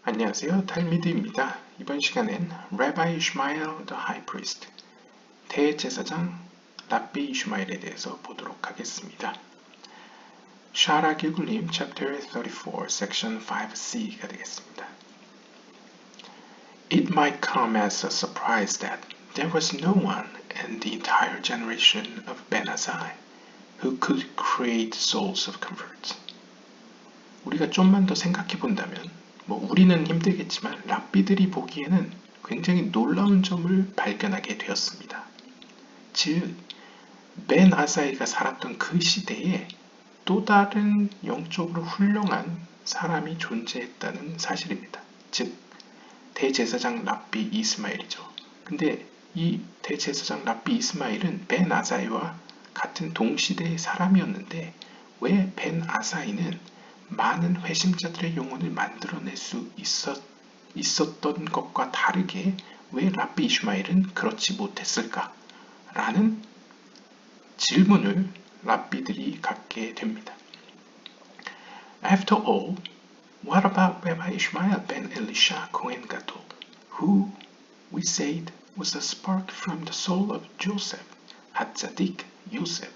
안녕하세요. 탈미드입니다. 이번 시간엔 Rabbi Ishmael the High Priest, 대제사장 랍비 이슈마엘에 대해서 보도록 하겠습니다. 샤라 기굴림 Chapter 34, Section 5c가 되겠습니다. It might come as a surprise that there was no one in the entire generation of Ben Azai who could create souls of converts. 우리가 좀만 더 생각해 본다면 우리는 힘들겠지만 랍비들이 보기에는 굉장히 놀라운 점을 발견하게 되었습니다. 즉, 벤 아사이가 살았던 그 시대에 또 다른 영적으로 훌륭한 사람이 존재했다는 사실입니다. 즉, 대제사장 랍비 이스마엘이죠. 근데 이 대제사장 랍비 이스마엘은 벤 아사이와 같은 동시대의 사람이었는데 왜 벤 아사이는 많은 회심자들의 영혼을 만들어낼 수 있었던 것과 다르게 왜 랍비 이슈마엘은 그렇지 못했을까? 라는 질문을 랍비들이 갖게 됩니다. After all, what about Rabbi Ishmael ben Elisha Cohen Gadol, who we said was a spark from the soul of Joseph, Hatzadik Yosef?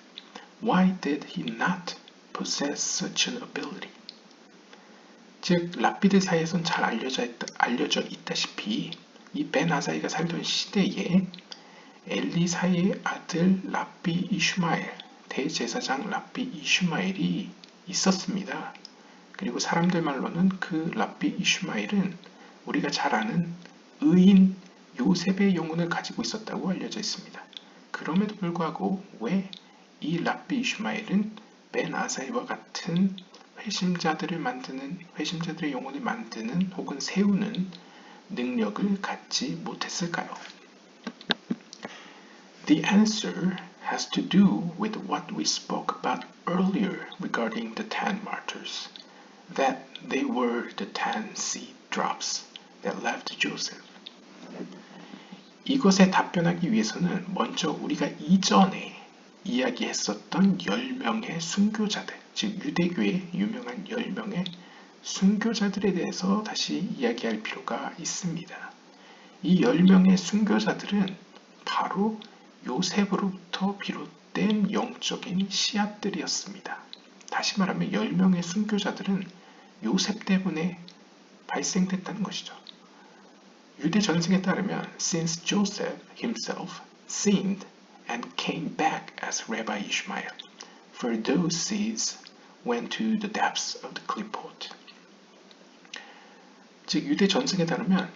Why did he not possess such an ability? 즉, 랍비들 사이에선 잘 알려져 있다시피 이 벤 아사이가 살던 시대에 엘리사의 아들 랍비 이슈마엘, 대제사장 랍비 이슈마엘이 있었습니다. 그리고 사람들 말로는 그 랍비 이슈마엘은 우리가 잘 아는 의인 요셉의 영혼을 가지고 있었다고 알려져 있습니다. 그럼에도 불구하고 왜 이 랍비 이슈마엘은 벤 아사이와 같은 회심자들의 영혼을 만드는 혹은 세우는 능력을 갖지 못했을까요? The answer has to do with what we spoke about earlier regarding the 10 martyrs, that they were the 10 seed drops that left Joseph. 이것에 답변하기 위해서는 먼저 우리가 이전에 이야기했었던 10명의 순교자들, 즉 유대교의 유명한 10명의 순교자들에 대해서 다시 이야기할 필요가 있습니다. 이 10명의 순교자들은 바로 요셉으로부터 비롯된 영적인 씨앗들이었습니다. 다시 말하면 10명의 순교자들은 요셉 때문에 발생됐다는 것이죠. 유대 전승에 따르면 since Joseph himself sinned and came back as Rabbi Ishmael, for those seeds went to the depths of the clipboard. 즉 유대 전승에 따르면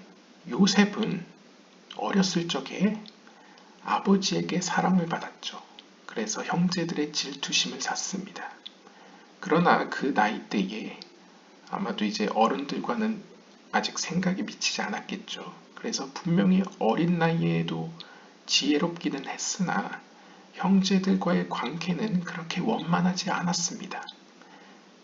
요셉은 어렸을 적에 아버지에게 사랑을 받았죠. 그래서 형제들의 질투심을 샀습니다. 그러나 그 나이 때에 아마도 이제 어른들과는 아직 생각이 미치지 않았겠죠. 그래서 분명히 어린 나이에도 지혜롭기는 했으나 형제들과의 관계는 그렇게 원만하지 않았습니다.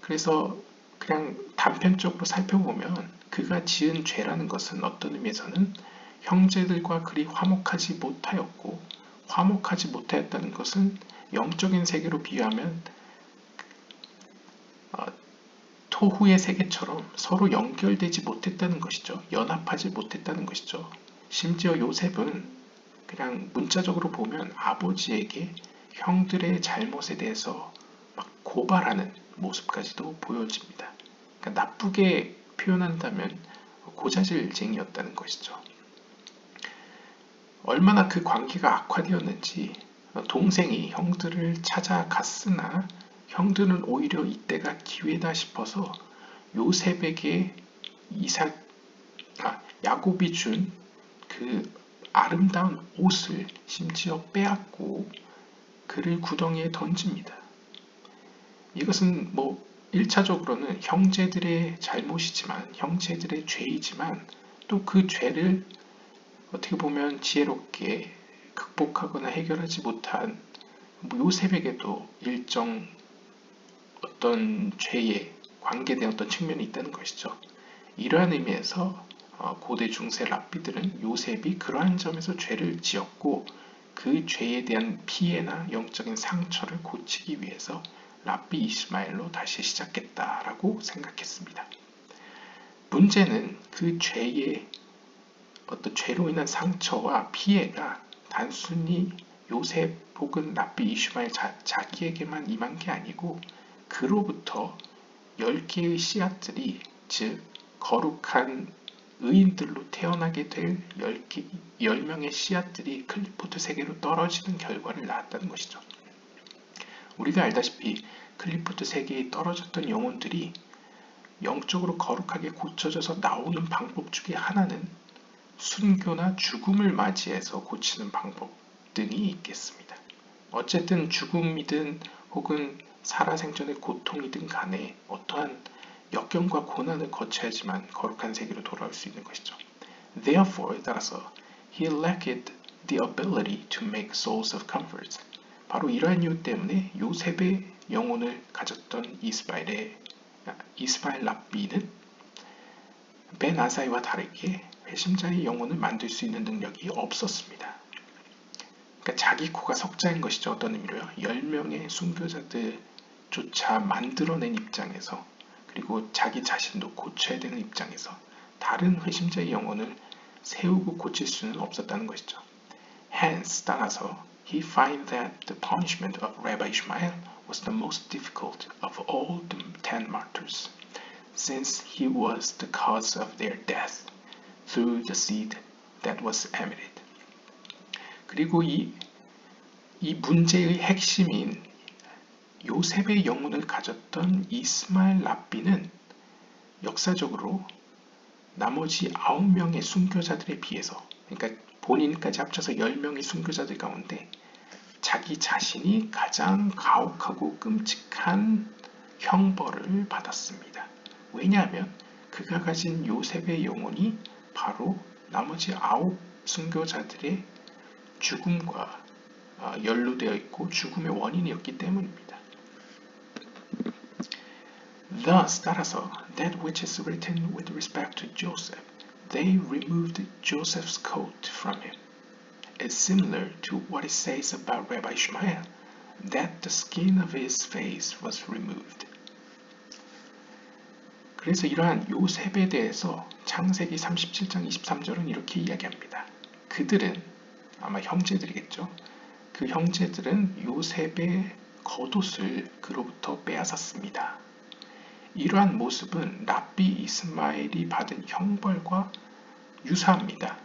그래서 그냥 단편적으로 살펴보면 그가 지은 죄라는 것은 어떤 의미에서는 형제들과 그리 화목하지 못하였고, 화목하지 못하였다는 것은 영적인 세계로 비유하면 토후의 세계처럼 서로 연결되지 못했다는 것이죠. 연합하지 못했다는 것이죠. 심지어 요셉은 그냥 문자적으로 보면 아버지에게 형들의 잘못에 대해서 막 고발하는 모습까지도 보여집니다. 그러니까 나쁘게 표현한다면 고자질쟁이였다는 것이죠. 얼마나 그 관계가 악화되었는지 동생이 형들을 찾아갔으나 형들은 오히려 이때가 기회다 싶어서 요셉에게 야곱이 준 그 아름다운 옷을 심지어 빼앗고 그를 구덩이에 던집니다. 이것은 1차적으로는 형제들의 잘못이지만, 형제들의 죄이지만 또 그 죄를 어떻게 보면 지혜롭게 극복하거나 해결하지 못한 요셉에게도 일정 어떤 죄에 관계된 어떤 측면이 있다는 것이죠. 이러한 의미에서 고대 중세 랍비들은 요셉이 그러한 점에서 죄를 지었고 그 죄에 대한 피해나 영적인 상처를 고치기 위해서 랍비 이스마엘로 다시 시작했다라고 생각했습니다. 문제는 그 죄의 어떤 죄로 인한 상처와 피해가 단순히 요셉 혹은 랍비 이슈마엘 자기에게만 임한 게 아니고 그로부터 10개의 씨앗들이 즉 거룩한 의인들로 태어나게 될 10명의 씨앗들이 클리포트 세계로 떨어지는 결과를 낳았다는 것이죠. 우리가 알다시피 클리포트 세계에 떨어졌던 영혼들이 영적으로 거룩하게 고쳐져서 나오는 방법 중에 하나는 순교나 죽음을 맞이해서 고치는 방법 등이 있겠습니다. 어쨌든 죽음이든 혹은 살아생전의 고통이든 간에 어떠한 역경과 고난을 거쳐야지만 거룩한 세계로 돌아올 수 있는 것이죠. Therefore, 따라서 he lacked the ability to make souls of comfort. 바로 이러한 이유 때문에 요셉의 영혼을 가졌던 이스마엘 랍비는 벤 아사이와 다르게 회심자의 영혼을 만들 수 있는 능력이 없었습니다. 그러니까 자기 코가 석자인 것이죠. 어떤 의미로요? 10명의 순교자들조차 만들어낸 입장에서 그리고 자기 자신도 고쳐야 되는 입장에서 다른 회심자의 영혼을 세우고 고칠 수는 없었다는 것이죠. Hence, 따라서 he find that the punishment of Rabbi Ishmael was the most difficult of all the 10 martyrs, since he was the cause of their death through the seed that was emitted. 그리고 이 문제의 핵심인 요셉의 영혼을 가졌던 이스마엘 랍비는 역사적으로 나머지 9명의 순교자들에 비해서 그러니까 본인까지 합쳐서 10명의 순교자들 가운데 자기 자신이 가장 가혹하고 끔찍한 형벌을 받았습니다. 왜냐하면 그가 가진 요셉의 영혼이 바로 나머지 9 순교자들의 죽음과 연루되어 있고 죽음의 원인이었기 때문입니다. Thus, 따라서, that which is written with respect to Joseph, they removed Joseph's coat from him, is similar to what it says about Rabbi Ishmael, that the skin of his face was removed. 그래서 이러한 요셉에 대해서 창세기 37장 23절은 이렇게 이야기합니다. 그들은, 아마 형제들이겠죠. 그 형제들은 요셉의 겉옷을 그로부터 빼앗았습니다. 이러한 모습은 랍비 이스마엘이 받은 형벌과 유사합니다.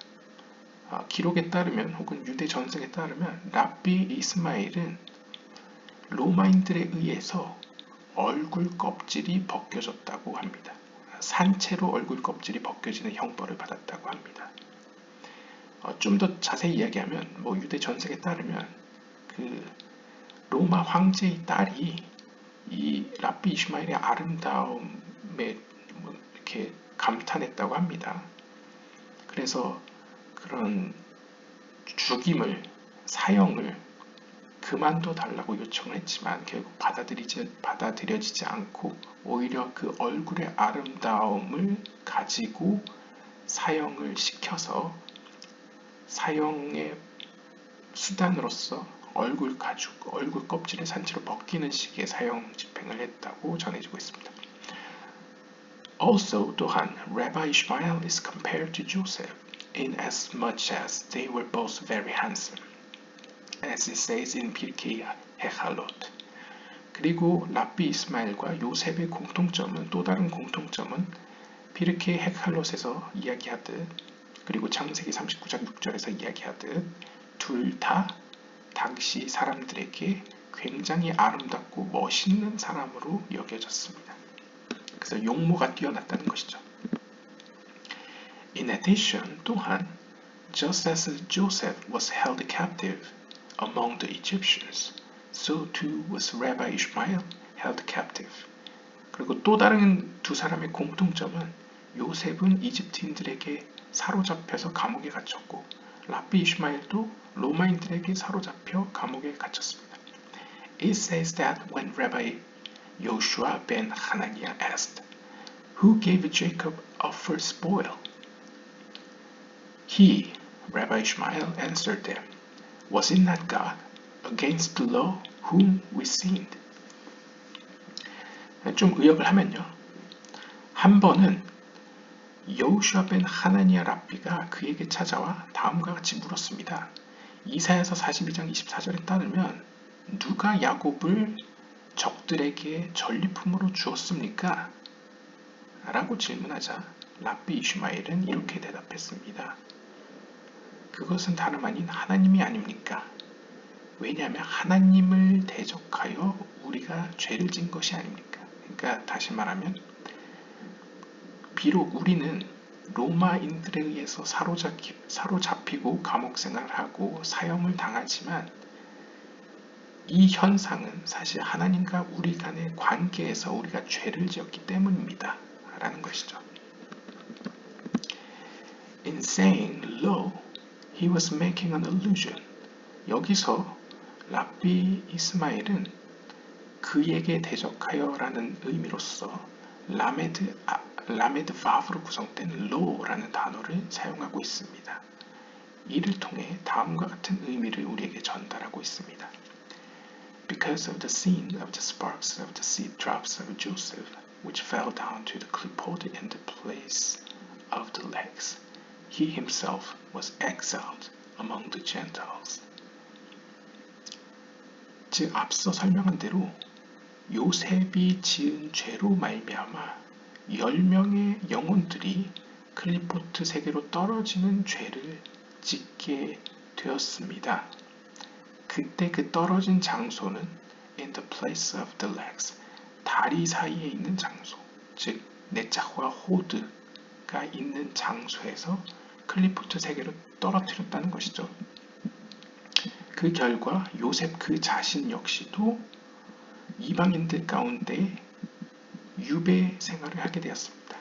기록에 따르면 혹은 유대 전승에 따르면 랍비 이스마엘은 로마인들에 의해서 얼굴 껍질이 벗겨졌다고 합니다. 산채로 얼굴 껍질이 벗겨지는 형벌을 받았다고 합니다. 좀 더 자세히 이야기하면 유대 전승에 따르면 그 로마 황제의 딸이 이 랍비 이스마엘의 아름다움에 이렇게 감탄했다고 합니다. 그래서 그런 죽임을 사형을 그만둬 달라고 요청을 했지만 결국 받아들여지지 않고 오히려 그 얼굴의 아름다움을 가지고 사형을 시켜서 사형의 수단으로서 얼굴 껍질을 산채로 벗기는 식의 사형 집행을 했다고 전해지고 있습니다. Also, 또한 Rabbi Ishmael is compared to Joseph in as much as they were both very handsome, as it says in Pirkei Hechalot. 그리고 랍비 이스마엘과 요셉의 또 다른 공통점은 피르케이 헤칼롯에서 이야기하듯 그리고 창세기 39장 6절에서 이야기하듯 둘 다 당시 사람들에게 굉장히 아름답고 멋있는 사람으로 여겨졌습니다. 그래서 용모가 뛰어났다는 것이죠. In addition, 또한 just as Joseph was held captive among the Egyptians, so too was Rabbi Ishmael held captive. 그리고 또 다른 두 사람의 공통점은 요셉은 이집트인들에게 사로잡혀서 감옥에 갇혔고 랍비 이슈마엘도 로마인들에게 사로잡혀 감옥에 갇혔습니다. It says that when Rabbi Yoshua ben Hananiah asked, "Who gave Jacob a first spoil?" He, Rabbi Ishmael, answered them, "Was it not God, against the law, whom we sinned?" 좀 의역을 하면요. 한 번은 여호슈아 벤 하나니아 랍비가 그에게 찾아와 다음과 같이 물었습니다. 이사야서 42장 24절에 따르면 누가 야곱을 적들에게 전리품으로 주었습니까? 라고 질문하자 랍비 이슈마엘은 이렇게 대답했습니다. 그것은 다름 아닌 하나님이 아닙니까? 왜냐하면 하나님을 대적하여 우리가 죄를 진 것이 아닙니까? 그러니까 다시 말하면 비록 우리는 로마인들에 의해서 사로잡히고 감옥 생활하고 사형을 당하지만 이 현상은 사실 하나님과 우리 간의 관계에서 우리가 죄를 지었기 때문입니다. 라는 것이죠. In saying lo, he was making an allusion. 여기서 랍비 이스마일은 그에게 대적하여 라는 의미로서 라메드 바브로 구성된 lo라는 단어를 사용하고 있습니다. 이를 통해 다음과 같은 의미를 우리에게 전달하고 있습니다. Because of the sin of the sparks of the seed drops of Joseph, which fell down to the clipboard in the place of the legs, he himself was exiled among the Gentiles. 즉 앞서 설명한 대로 요셉이 지은 죄로 말미암아 10명의 영혼들이 클리포트 세계로 떨어지는 죄를 짓게 되었습니다. 그때 그 떨어진 장소는 in the place of the legs, 다리 사이에 있는 장소, 즉 네짝과 호드가 있는 장소에서 클리포트 세계로 떨어뜨렸다는 것이죠. 그 결과 요셉 그 자신 역시도 이방인들 가운데 유배 생활을 하게 되었습니다.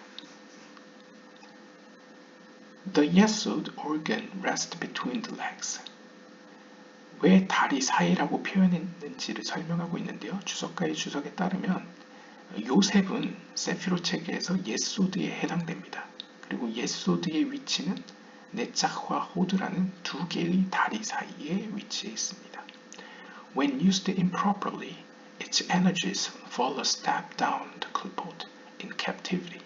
The yesod organ rests between the legs. 왜 다리 사이라고 표현했는지를 설명하고 있는데요. 주석가의 주석에 따르면 요셉은 세피로 체계에서 예소드에 해당됩니다. 그리고 예소드의 위치는 네짝과 호드라는 두 개의 다리 사이에 위치해 있습니다. When used improperly, its energies fall a step down the clipboard in captivity.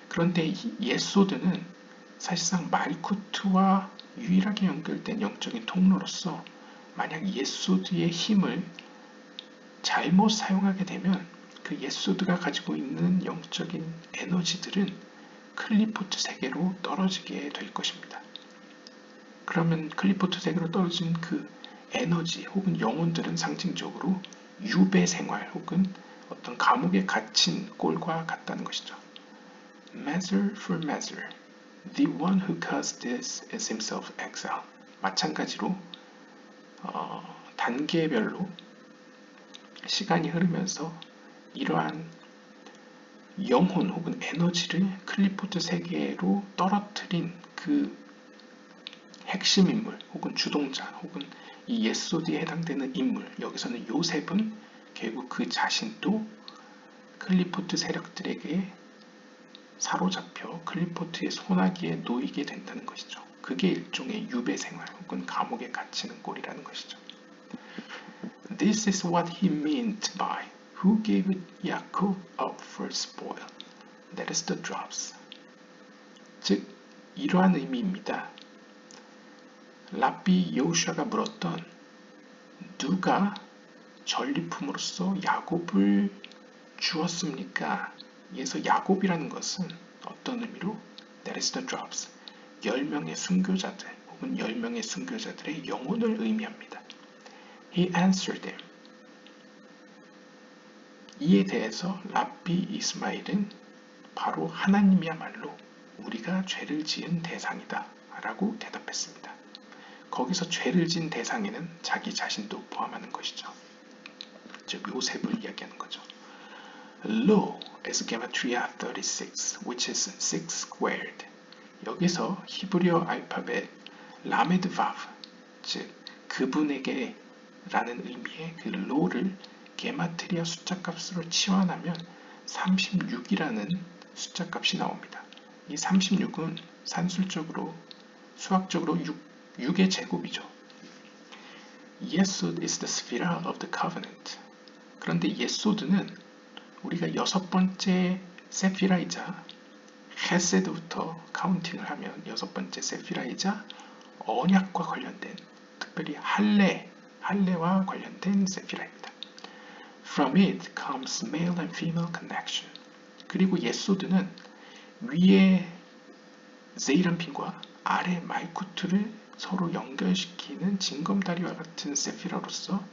그런데 예소드는 사실상 말쿠트와 유일하게 연결된 영적인 통로로서 만약 예소드의 힘을 잘못 사용하게 되면 그 예소드가 가지고 있는 영적인 에너지들은 클리포트 세계로 떨어지게 될 것입니다. 그러면 클리포트 세계로 떨어진 그 에너지 혹은 영혼들은 상징적으로 유배 생활 혹은 어떤 감옥에 갇힌 꼴과 같다는 것이죠. Measure for measure, the one who caused this is himself exiled. 마찬가지로 단계별로 시간이 흐르면서 이러한 영혼 혹은 에너지를 클리포트 세계로 떨어뜨린 그 핵심 인물 혹은 주동자 혹은 이 예소드에 해당되는 인물, 여기서는 요셉은 결국 그 자신도 클리포트 세력들에게 사로잡혀 클리포트의 소나기에 놓이게 된다는 것이죠. 그게 일종의 유배 생활 혹은 감옥에 갇히는 꼴이라는 것이죠. This is what he meant by who gave Yaakov up for spoil. That is the drops. 즉 이러한 의미입니다. 랍비 여호슈아가 물었던 누가 전리품으로서 야곱을 주었습니까? 여기서 야곱이라는 것은 어떤 의미로? That is the drops. 10명의 순교자들 혹은 10명의 순교자들의 영혼을 의미합니다. He answered them. 이에 대해서 랍비 이스마일은 바로 하나님이야말로 우리가 죄를 지은 대상이다 라고 대답했습니다. 거기서 죄를 지은 대상에는 자기 자신도 포함하는 것이죠. 즉 요셉을 이야기하는 거죠. Lo is gematria 36, which is 6 squared. 여기서 히브리어 알파벳 라메드 바브, 즉 그분에게 라는 의미의 그 로를 게마트리아 숫자 값으로 치환하면 36이라는 숫자 값이 나옵니다. 이 36은 산술적으로 수학적으로 6의 제곱이죠. 예소드 is the sphere of the covenant. 그런데 예소드는 우리가 6번째 세피라이자 헤세드부터 카운팅을 하면 6번째 세피라이자 언약과 관련된, 특별히 할례와 관련된 세피라입니다. From it comes male and female connection. 그리고 예소드는 위에 세이란핀과 아래 말쿠트를 서로 연결시키는 징검다리와 같은 세피라로서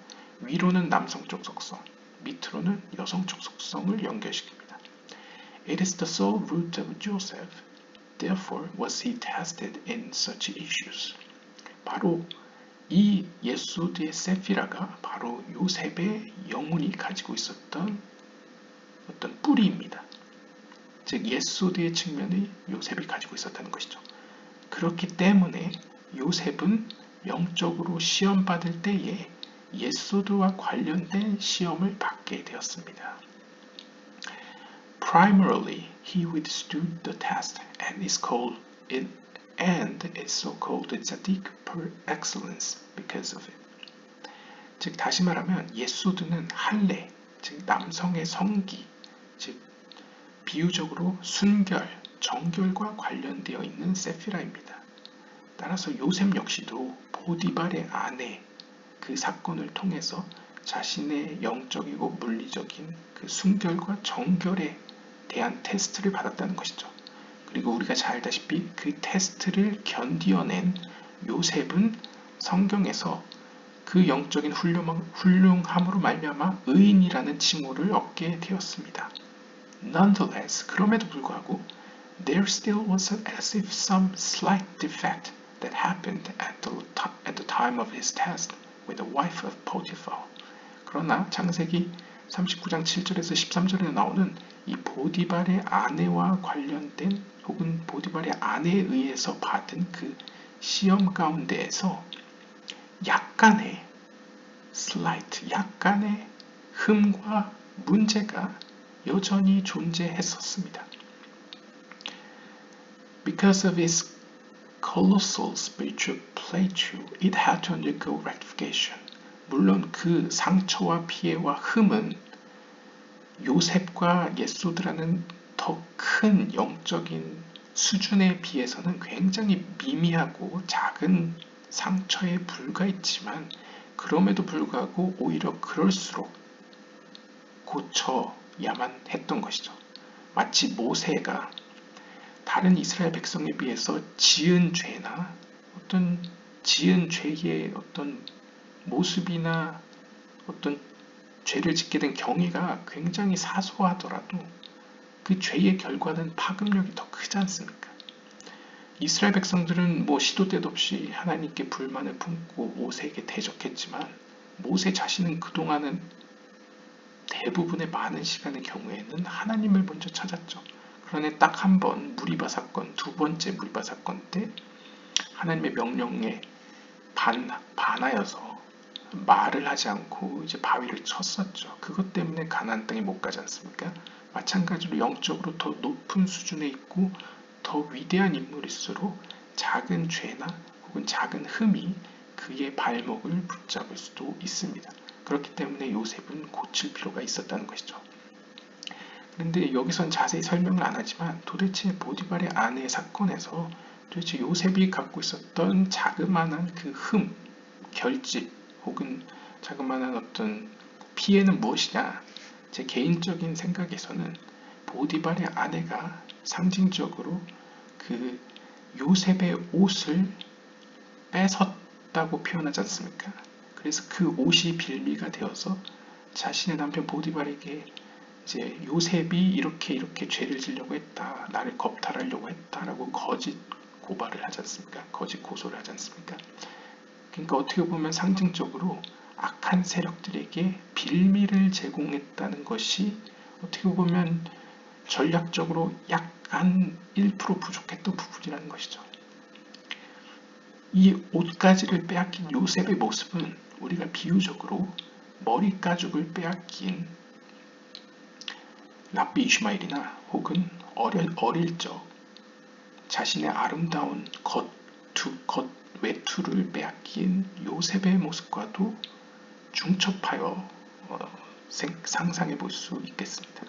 위로는 남성적 속성, 밑으로는 여성적 속성을 연결시킵니다. It is the sole root of Joseph. Therefore was he tested in such issues. 바로 이 예소드의 세피라가 바로 요셉의 영혼이 가지고 있었던 어떤 뿌리입니다. 즉 예소드의 측면의 요셉이 가지고 있었다는 것이죠. 그렇기 때문에 요셉은 영적으로 시험받을 때에 예소드와 관련된 시험을 받게 되었습니다. Primarily, he withstood the test and is so called tzaddik per excellence because of it. 즉 다시 말하면 예소드는 할례, 즉 남성의 성기, 즉 비유적으로 순결, 정결과 관련되어 있는 세피라입니다. 따라서 요셉 역시도 보디발의 아내 그 사건을 통해서 자신의 영적이고 물리적인 그 순결과 정결에 대한 테스트를 받았다는 것이죠. 그리고 우리가 잘 알다시피 그 테스트를 견디어낸 요셉은 성경에서 그 영적인 훌륭함으로 말미암아 의인이라는 칭호를 얻게 되었습니다. Nonetheless, 그럼에도 불구하고 there still was as if some slight defect that happened at the time of his test with the wife of Potiphar. 그러나 창세기 39장 7절에서 13절에 나오는 이 보디발의 아내와 관련된 혹은 보디발의 아내에 의해서 받은 그 시험 가운데에서 약간의 흠과 문제가 여전히 존재했었습니다. Because of its colossal spiritual plateau, it had to undergo rectification. 물론 그 상처와 피해와 흠은 요셉과 예소드라는 더 큰 영적인 수준에 비해서는 굉장히 미미하고 작은 상처에 불과했지만 그럼에도 불구하고 오히려 그럴수록 고쳐야만 했던 것이죠. 마치 모세가 다른 이스라엘 백성에 비해서 지은 죄나 어떤 지은 죄의 어떤 모습이나 어떤 죄를 짓게 된 경위가 굉장히 사소하더라도 그 죄의 결과는 파급력이 더 크지 않습니까? 이스라엘 백성들은 시도 때도 없이 하나님께 불만을 품고 모세에게 대적했지만 모세 자신은 그동안은 대부분의 많은 시간의 경우에는 하나님을 먼저 찾았죠. 그러나 딱 한 번 무리바 사건, 두 번째 무리바 사건 때 하나님의 명령에 반하여서 말을 하지 않고 이제 바위를 쳤었죠. 그것 때문에 가나안 땅에 못 가지 않습니까? 마찬가지로 영적으로 더 높은 수준에 있고 더 위대한 인물일수록 작은 죄나 혹은 작은 흠이 그의 발목을 붙잡을 수도 있습니다. 그렇기 때문에 요셉은 고칠 필요가 있었다는 것이죠. 그런데 여기선 자세히 설명을 안 하지만 도대체 보디발의 아내 사건에서 도대체 요셉이 갖고 있었던 자그마한 그 흠, 결집 혹은 자그마한 어떤 피해는 무엇이냐? 제 개인적인 생각에서는 보디발의 아내가 상징적으로 그 요셉의 옷을 뺏었다고 표현하지 않습니까? 그래서 그 옷이 빌미가 되어서 자신의 남편 보디발에게 이제 요셉이 이렇게 죄를 지려고 했다, 나를 겁탈하려고 했다라고 거짓 고발을 하지 않습니까? 거짓 고소를 하지 않습니까? 그러니까 어떻게 보면 상징적으로 악한 세력들에게 빌미를 제공했다는 것이 어떻게 보면 전략적으로 약간 1% 부족했던 부분이라는 것이죠. 이 옷가지를 빼앗긴 요셉의 모습은 우리가 비유적으로 머리 가죽을 빼앗긴 랍비 이슈마엘이나 혹은 어릴 적 자신의 아름다운 겉 외투를 빼앗긴 요셉의 모습과도 중첩하여 상상해 볼 수 있겠습니다.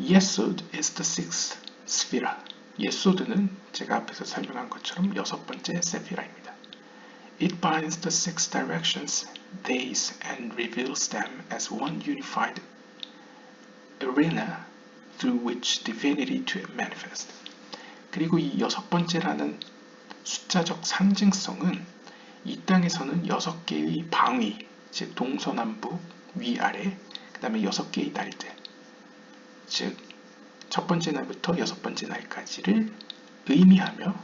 Yesod is the sixth sphera. 예소드는 제가 앞에서 설명한 것처럼 여섯 번째 세피라입니다. It binds the six directions, days, and reveals them as one unified arena through which divinity to manifest. 그리고 이 여섯 번째라는 숫자적 상징성은 이 땅에서는 여섯 개의 방위, 즉 동서남북, 위아래, 그 다음에 여섯 개의 날들, 즉 첫 번째 날부터 여섯 번째 날까지를 의미하며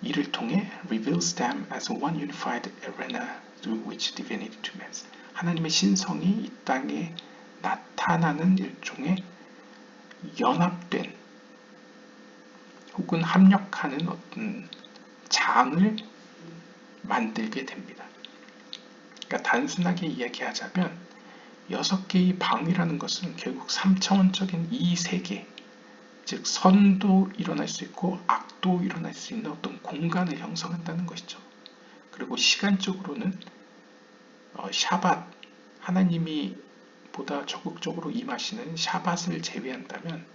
이를 통해 reveals them as one unified arena through which divinity to manifest. 하나님의 신성이 이 땅에 나타나는 일종의 연합된 혹은 합력하는 어떤 장을 만들게 됩니다. 그러니까 단순하게 이야기하자면 여섯 개의 방위라는 것은 결국 3차원적인 이 세계, 즉 선도 일어날 수 있고 악도 일어날 수 있는 어떤 공간을 형성한다는 것이죠. 그리고 시간적으로는 샤밧, 하나님이 보다 적극적으로 임하시는 샤밧을 제외한다면,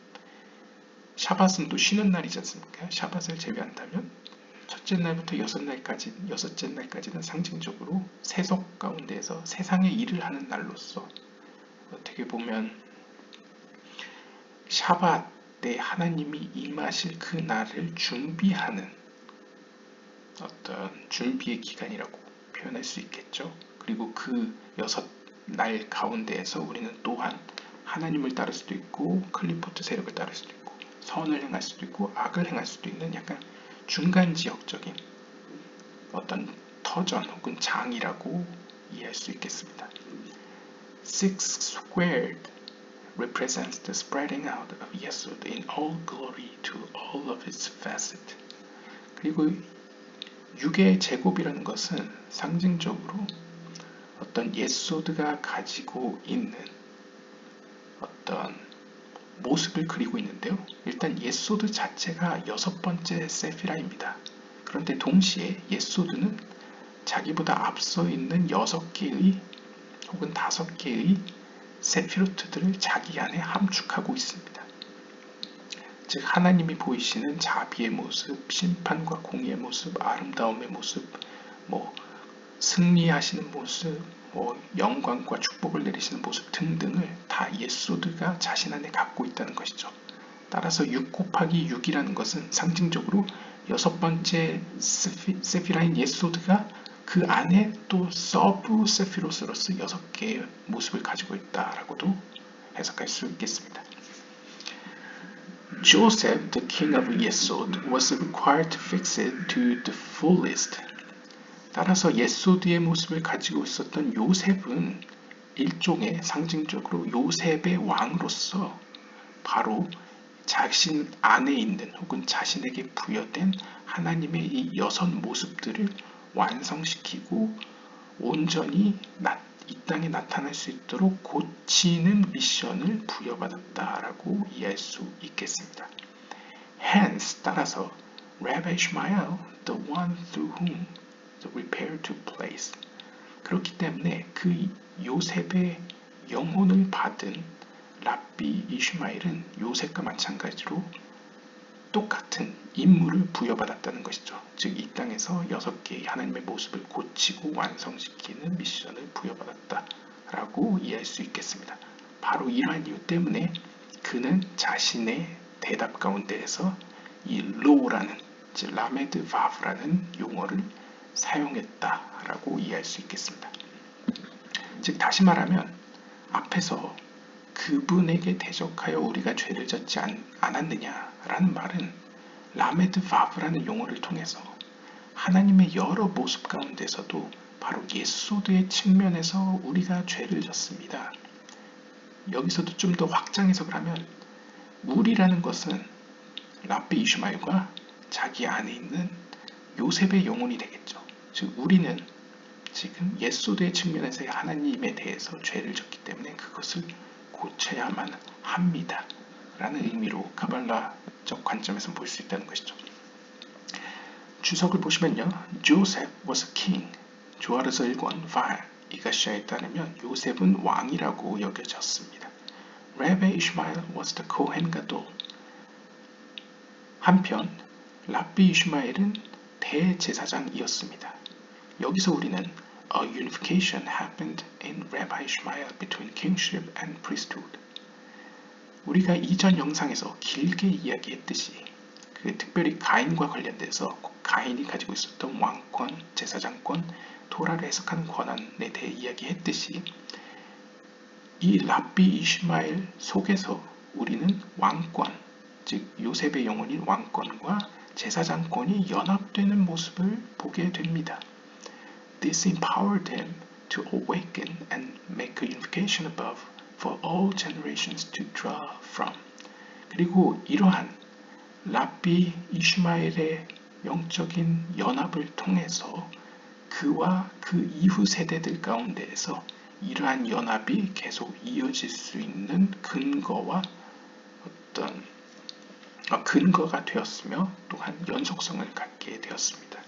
샤밧은 또 쉬는 날이지 않습니까? 샤밧을 제외한다면 첫째 날부터 여섯째 날까지는 상징적으로 세속 가운데에서 세상의 일을 하는 날로서 어떻게 보면 샤밧에 하나님이 임하실 그 날을 준비하는 어떤 준비의 기간이라고 표현할 수 있겠죠. 그리고 그 여섯 날 가운데에서 우리는 또한 하나님을 따를 수도 있고 클리포트 세력을 따를 수도 있고 선을 행할 수도 있고 악을 행할 수도 있는 약간 중간 지역적인 어떤 터전 혹은 장이라고 이해할 수 있겠습니다. Six squared represents the spreading out of Yesod in all glory to all of its facets. 그리고 6의 제곱이라는 것은 상징적으로 어떤 예소드가 가지고 있는 어떤 모습을 그리고 있는데요. 일단 예소드 자체가 여섯 번째 세피라입니다. 그런데 동시에 예소드는 자기보다 앞서 있는 6개의 혹은 5개의 세피로트들을 자기 안에 함축하고 있습니다. 즉 하나님이 보이시는 자비의 모습, 심판과 공의의 모습, 아름다움의 모습, 승리하시는 모습, 영광과 축복을 내리시는 모습 등등을 다 예소드가 자신 안에 갖고 있다는 것이죠. 따라서 6 곱하기 6이라는 것은 상징적으로 여섯 번째 세피라인 예소드가 그 안에 또 서브 세피로스로서 6개의 모습을 가지고 있다라고도 해석할 수 있겠습니다. Joseph, the king of Yesod, was required to fix it to the fullest. 따라서 예소드의 모습을 가지고 있었던 요셉은 일종의 상징적으로 요셉의 왕으로서 바로 자신 안에 있는 혹은 자신에게 부여된 하나님의 이 여섯 모습들을 완성시키고 온전히 이 땅에 나타날 수 있도록 고치는 미션을 부여받았다라고 이해할 수 있겠습니다. Hence, 따라서 Rabbi Ishmael, the one through whom the repair took place. 그렇기 때문에 그 요셉의 영혼을 받은 랍비 이슈마엘은 요셉과 마찬가지로 똑같은 임무를 부여받았다는 것이죠. 즉 이 땅에서 6개의 하나님의 모습을 고치고 완성시키는 미션을 부여받았다라고 이해할 수 있겠습니다. 바로 이러한 이유 때문에 그는 자신의 대답 가운데에서 이 로라는 즉 라메드 바브라는 용어를 사용했다라고 이해할 수 있겠습니다. 즉 다시 말하면 앞에서 그분에게 대적하여 우리가 죄를 졌지 않았느냐라는 말은 라메드 바브라는 용어를 통해서 하나님의 여러 모습 가운데서도 바로 예소드의 측면에서 우리가 죄를 졌습니다. 여기서도 좀 더 확장 해석을 하면 우리라는 것은 랍비 이슈마엘과 자기 안에 있는 요셉의 영혼이 되겠죠. 즉 우리는 지금 예소드의 측면에서 하나님에 대해서 죄를 졌기 때문에 그것을 고쳐야만 합니다. 라는 의미로 카발라적 관점에서 볼 수 있다는 것이죠. 주석을 보시면요. Joseph was a king. 조아르서 1권 이가시아에 따르면 요셉은 왕이라고 여겨졌습니다. Rabbi Ishmael was the Kohen Gadol. 한편 랍비 이슈마엘은 대제사장이었습니다. 여기서 우리는 A unification happened in Rabbi Ishmael between kingship and priesthood. 우리가 이전 영상에서 길게 이야기했듯이 특별히 가인과 관련돼서 가인이 가지고 있었던 왕권, 제사장권, 토라를 해석하는 권한에 대해 이야기했듯이 이 랍비 이슈마엘 속에서 우리는 왕권, 즉 요셉의 영혼인 왕권과 제사장권이 연합되는 모습을 보게 됩니다. This empowered him to awaken and make a unification above for all generations to draw from. 그리고 이러한 랍비 이슈마엘의 영적인 연합을 통해서 그와 그 이후 세대들 가운데에서 이러한 연합이 계속 이어질 수 있는 근거와 근거가 되었으며 또한 연속성을 갖게 되었습니다.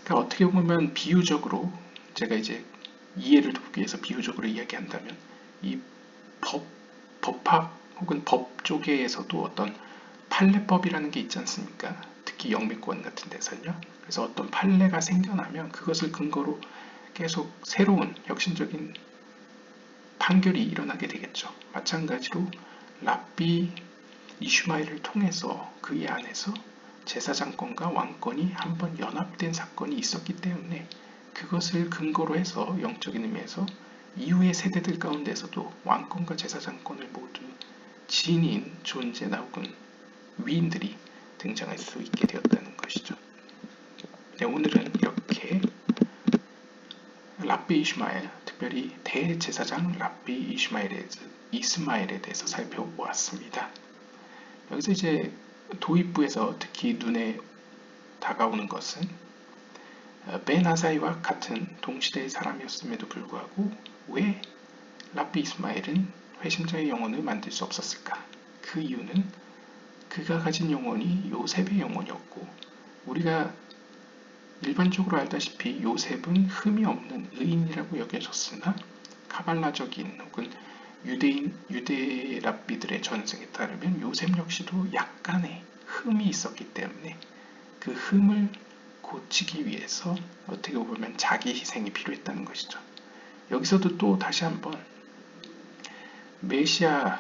그러니까 어떻게 보면 비유적으로 제가 이제 이해를 돕기 위해서 비유적으로 이야기한다면 이 법학 혹은 법 쪽에서도 어떤 판례법이라는 게 있지 않습니까? 특히 영미권 같은 데서는요. 그래서 어떤 판례가 생겨나면 그것을 근거로 계속 새로운 혁신적인 판결이 일어나게 되겠죠. 마찬가지로 랍비 이슈마엘을 통해서 그의 안에서 제사장권과 왕권이 한번 연합된 사건이 있었기 때문에 그것을 근거로 해서 영적인 의미에서 이후의 세대들 가운데서도 왕권과 제사장권을 모두 지닌 존재나 혹은 위인들이 등장할 수 있게 되었다는 것이죠. 네, 오늘은 이렇게 랍비 이슈마엘, 특별히 대제사장 랍비 이스마엘에 대해서 살펴보았습니다. 여기서 이제 도입부에서 특히 눈에 다가오는 것은 벤 아사이와 같은 동시대의 사람이었음에도 불구하고 왜 랍비 이스마엘은 회심자의 영혼을 만들 수 없었을까? 그 이유는 그가 가진 영혼이 요셉의 영혼이었고 우리가 일반적으로 알다시피 요셉은 흠이 없는 의인이라고 여겨졌으나 카발라적인 혹은 유대 랍비들의 전승에 따르면 요셉 역시도 약간의 흠이 있었기 때문에 그 흠을 고치기 위해서 어떻게 보면 자기 희생이 필요했다는 것이죠. 여기서도 또 다시 한번 메시아에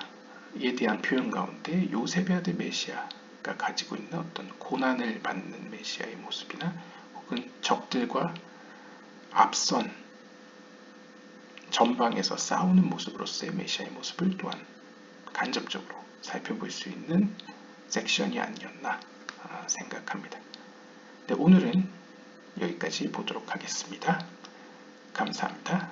대한 표현 가운데 요셉의 아들 메시아가 가지고 있는 어떤 고난을 받는 메시아의 모습이나 혹은 적들과 앞선 전방에서 싸우는 모습으로서의 메시아의 모습을 또한 간접적으로 살펴볼 수 있는 섹션이 아니었나 생각합니다. 네, 오늘은 여기까지 보도록 하겠습니다. 감사합니다.